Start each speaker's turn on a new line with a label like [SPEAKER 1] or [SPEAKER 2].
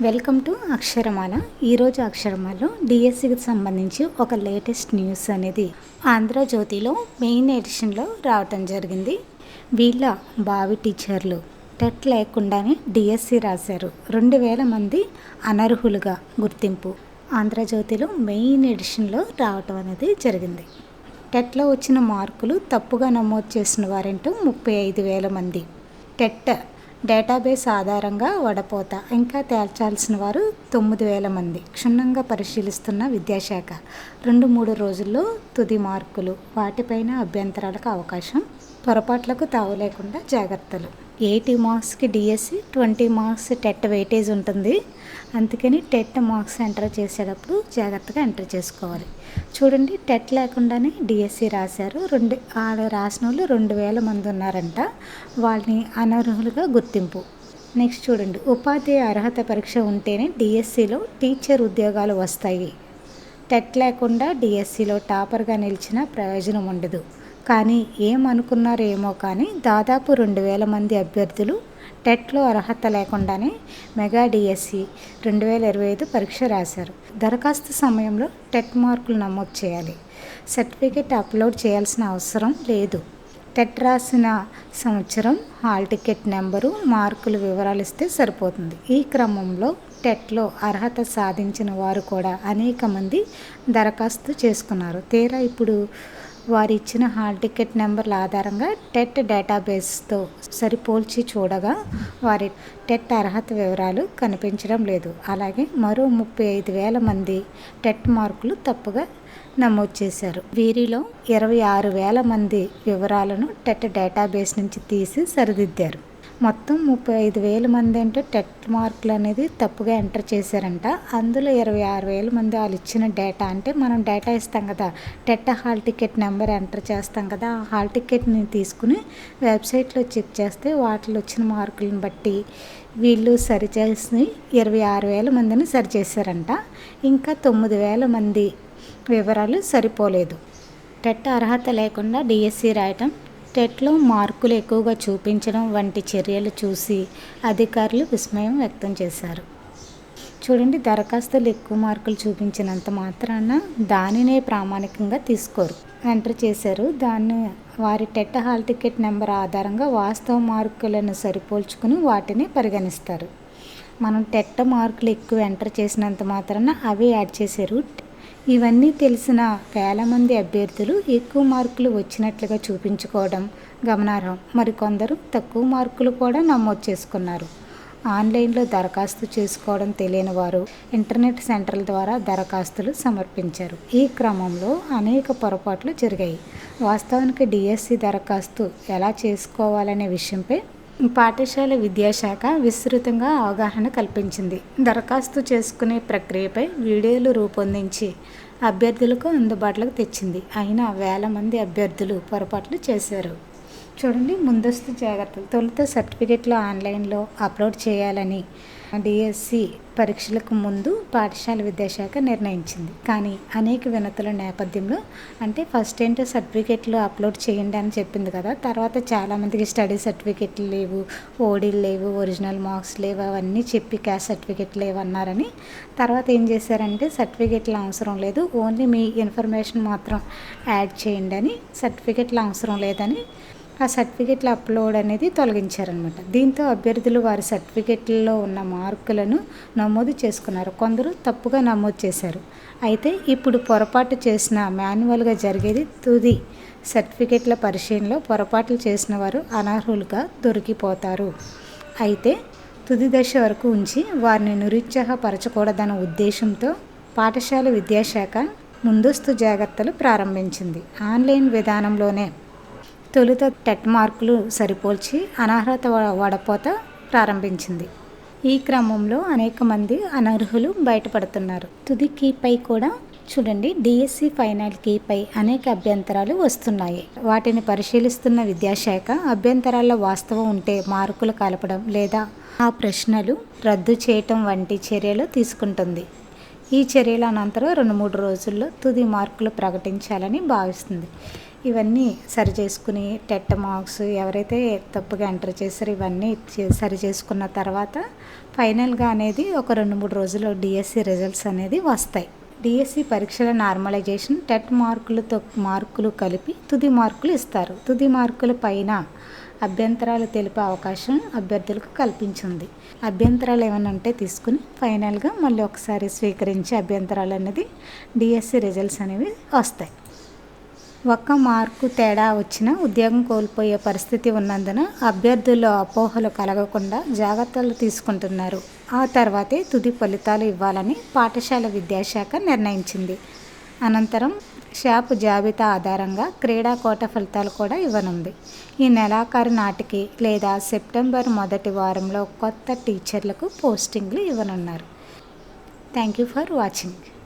[SPEAKER 1] Welcome to అక్షరమాల. ఈరోజు అక్షరమాలలో డిఎస్సికి సంబంధించి ఒక లేటెస్ట్ న్యూస్ అనేది ఆంధ్రజ్యోతిలో మెయిన్ ఎడిషన్లో రావటం జరిగింది. వీళ్ళ బావి టీచర్లు టెట్ లేకుండానే డిఎస్సి రాశారు. 2000 మంది అనర్హులుగా గుర్తింపు ఆంధ్రజ్యోతిలో మెయిన్ ఎడిషన్లో రావటం అనేది జరిగింది. టెట్లో వచ్చిన మార్కులు తప్పుగా నమోదు చేసిన వారంటూ 35,000 మంది. టెట్ డేటాబేస్ ఆధారంగా వడపోత ఇంకా తేల్చాల్సిన వారు 9,000 మంది. క్షుణ్ణంగా పరిశీలిస్తున్న విద్యాశాఖ 2-3 రోజుల్లో తుది మార్కులు, వాటిపైన అభ్యంతరాలకు అవకాశం, పొరపాట్లకు తావు లేకుండా జాగ్రత్తలు. 80 మార్క్స్కి డిఎస్సి, 20 మార్క్స్ టెట్ వెయిటేజ్ ఉంటుంది. అందుకని టెట్ మార్క్స్ ఎంటర్ చేసేటప్పుడు జాగ్రత్తగా ఎంటర్ చేసుకోవాలి. చూడండి, టెట్ లేకుండానే డిఎస్సి రాశారు. రాసిన వాళ్ళు 2,000 మంది ఉన్నారంట. వాళ్ళని అనర్హులుగా గుర్తింపు. నెక్స్ట్ చూడండి, ఉపాధ్యాయ అర్హత పరీక్ష ఉంటేనే డిఎస్సిలో టీచర్ ఉద్యోగాలు వస్తాయి. టెట్ లేకుండా డిఎస్సిలో టాపర్గా నిలిచిన ప్రయోజనం ఉండదు. కానీ ఏమనుకున్నారేమో కానీ దాదాపు 2,000 మంది అభ్యర్థులు టెట్లో అర్హత లేకుండానే మెగా డిఎస్సి 2025 పరీక్ష రాశారు. దరఖాస్తు సమయంలో టెట్ మార్కులు నమోదు చేయాలి. సర్టిఫికేట్ అప్లోడ్ చేయాల్సిన అవసరం లేదు. టెట్ రాసిన సంవత్సరం, హాల్ టికెట్ నెంబరు, మార్కులు వివరాలు ఇస్తే సరిపోతుంది. ఈ క్రమంలో టెట్లో అర్హత సాధించిన వారు కూడా అనేక మంది దరఖాస్తు చేసుకున్నారు. తీరా ఇప్పుడు వారు ఇచ్చిన హాల్ టికెట్ నెంబర్ల ఆధారంగా టెట్ డేటాబేస్తో సరిపోల్చి చూడగా వారి టెట్ అర్హత వివరాలు కనిపించడం లేదు. అలాగే మరో 35,000 మంది టెట్ మార్కులు తప్పుగా నమోదు చేశారు. వీరిలో 26,000 మంది వివరాలను టెట్ డేటాబేస్ నుంచి తీసి సరిదిద్దారు. మొత్తం 35,000 మంది అంటే టెట్ మార్కులు అనేది తప్పుగా ఎంటర్ చేశారంట. అందులో 26,000 మంది వాళ్ళు ఇచ్చిన డేటా, అంటే మనం డేటా ఇస్తాం కదా, TET hall ticket number enter చేస్తాం కదా, ఆ హాల్ టికెట్ని తీసుకుని వెబ్సైట్లో చెక్ చేస్తే వాటిలో వచ్చిన మార్కులను బట్టి వీళ్ళు సరిచేసి 26,000 మందిని సరిచేశారంట. ఇంకా 9,000 మంది వివరాలు సరిపోలేదు. టెట్ అర్హత లేకుండా డిఎస్సి రాయటం, టెట్లో మార్కులు ఎక్కువగా చూపించడం వంటి చర్యలు చూసి అధికారులు విస్మయం వ్యక్తం చేశారు. చూడండి, దరఖాస్తులు ఎక్కువ మార్కులు చూపించినంత మాత్రాన దానినే ప్రామాణికంగా తీసుకోరు. ఎంటర్ చేశారు, దాన్ని వారి టెట్ హాల్ టికెట్ నెంబర్ ఆధారంగా వాస్తవ మార్కులను సరిపోల్చుకుని వాటిని పరిగణిస్తారు. మనం టెట్ మార్కులు ఎక్కువ ఎంటర్ చేసినంత మాత్రాన అవి యాడ్ చేశారు. ఇవన్నీ తెలిసిన వేల మంది అభ్యర్థులు ఎక్కువ మార్కులు వచ్చినట్లుగా చూపించుకోవడం గమనార్హం. మరికొందరు తక్కువ మార్కులు కూడా నమోదు చేసుకున్నారు. ఆన్లైన్లో దరఖాస్తు చేసుకోవడం తెలియని వారు ఇంటర్నెట్ సెంటర్ల ద్వారా దరఖాస్తులు సమర్పించారు. ఈ క్రమంలో అనేక పొరపాట్లు జరిగాయి. వాస్తవానికి డిఎస్సి దరఖాస్తు ఎలా చేసుకోవాలనే విషయంపై పాఠశాల విద్యాశాఖ విస్తృతంగా అవగాహన కల్పించింది. దరఖాస్తు చేసుకునే ప్రక్రియపై వీడియోలు రూపొందించి అభ్యర్థులకు అందుబాటులోకి తెచ్చింది. అయినా వేల మంది అభ్యర్థులు పొరపాట్లు చేశారు. చూడండి, ముందస్తు జాగ్రత్తలు. తొలుత సర్టిఫికెట్లు ఆన్లైన్లో అప్లోడ్ చేయాలని డిఎస్సి పరీక్షలకు ముందు పాఠశాల విద్యాశాఖ నిర్ణయించింది. కానీ అనేక వినతుల నేపథ్యంలో, అంటే ఫస్ట్ ఏంటో సర్టిఫికెట్లు అప్లోడ్ చేయండి అని చెప్పింది కదా, తర్వాత చాలామందికి స్టడీ సర్టిఫికెట్లు లేవు, ఓడీలు లేవు, ఒరిజినల్ మార్క్స్ లేవు, అవన్నీ చెప్పి క్యాస్ట్ సర్టిఫికెట్లు లేవు అన్నారని తర్వాత ఏం చేశారంటే సర్టిఫికెట్లు అవసరం లేదు, ఓన్లీ మీ ఇన్ఫర్మేషన్ మాత్రం యాడ్ చేయండి అని, సర్టిఫికెట్లు అవసరం లేదని ఆ సర్టిఫికెట్ల అప్లోడ్ అనేది తొలగించారనమాట. దీంతో అభ్యర్థులు వారి సర్టిఫికెట్లలో ఉన్న మార్కులను నమోదు చేసుకున్నారు. కొందరు తప్పుగా నమోదు చేశారు. అయితే ఇప్పుడు పొరపాటు చేసిన మాన్యువల్గా జరిగేది తుది సర్టిఫికెట్ల పరిశీలనలో పొరపాట్లు చేసిన వారు అనర్హులుగా దొరికిపోతారు. అయితే తుది దశ వరకు ఉంచి వారిని నిరుత్సాహపరచకూడదన్న ఉద్దేశంతో పాఠశాల విద్యాశాఖ ముందస్తు జాగ్రత్తలు ప్రారంభించింది. ఆన్లైన్ విధానంలోనే తొలుత టెట్ మార్కులు సరిపోల్చి అనర్హత వడపోత ప్రారంభించింది. ఈ క్రమంలో అనేక మంది అనర్హులు బయటపడుతున్నారు. తుది కీపై కూడా చూడండి, డిఎస్సి ఫైనల్ కీపై అనేక అభ్యంతరాలు వస్తున్నాయి. వాటిని పరిశీలిస్తున్న విద్యాశాఖ అభ్యంతరాల్లో వాస్తవం ఉంటే మార్కులు కలపడం లేదా ఆ ప్రశ్నలు రద్దు చేయటం వంటి చర్యలు తీసుకుంటుంది. ఈ చర్యల అనంతరం 2-3 రోజుల్లో తుది మార్కులు ప్రకటించాలని భావిస్తుంది. ఇవన్నీ సరి చేసుకుని టెట్ మార్క్స్ ఎవరైతే తప్పుగా ఎంటర్ చేశారో ఇవన్నీ సరి చేసుకున్న తర్వాత ఫైనల్గా అనేది ఒక 2-3 రోజుల్లో డిఎస్సి రిజల్ట్స్ అనేది వస్తాయి. డిఎస్సి పరీక్షల నార్మలైజేషన్ టెట్ మార్కులు కలిపి తుది మార్కులు ఇస్తారు. తుది మార్కుల పైన అభ్యంతరాలు తెలిపే అవకాశం అభ్యర్థులకు కల్పించింది. అభ్యంతరాలు ఏమైనా ఉంటే తీసుకుని ఫైనల్గా మళ్ళీ ఒకసారి స్వీకరించే అభ్యంతరాలు అనేది డిఎస్సి రిజల్ట్స్ అనేవి వస్తాయి. ఒక్క మార్కు తేడా వచ్చినా ఉద్యోగం కోల్పోయే పరిస్థితి ఉన్నందున అభ్యర్థుల్లో అపోహలు కలగకుండా జాగ్రత్తలు తీసుకుంటున్నారు. ఆ తర్వాతే తుది ఫలితాలు ఇవ్వాలని పాఠశాల విద్యాశాఖ నిర్ణయించింది. అనంతరం షాప్ జాబితా ఆధారంగా క్రీడా కోట ఫలితాలు కూడా ఇవ్వనుంది. ఈ నెలాఖరు నాటికి లేదా సెప్టెంబర్ మొదటి వారంలో కొత్త టీచర్లకు పోస్టింగ్లు ఇవ్వనున్నారు. Thank you for watching.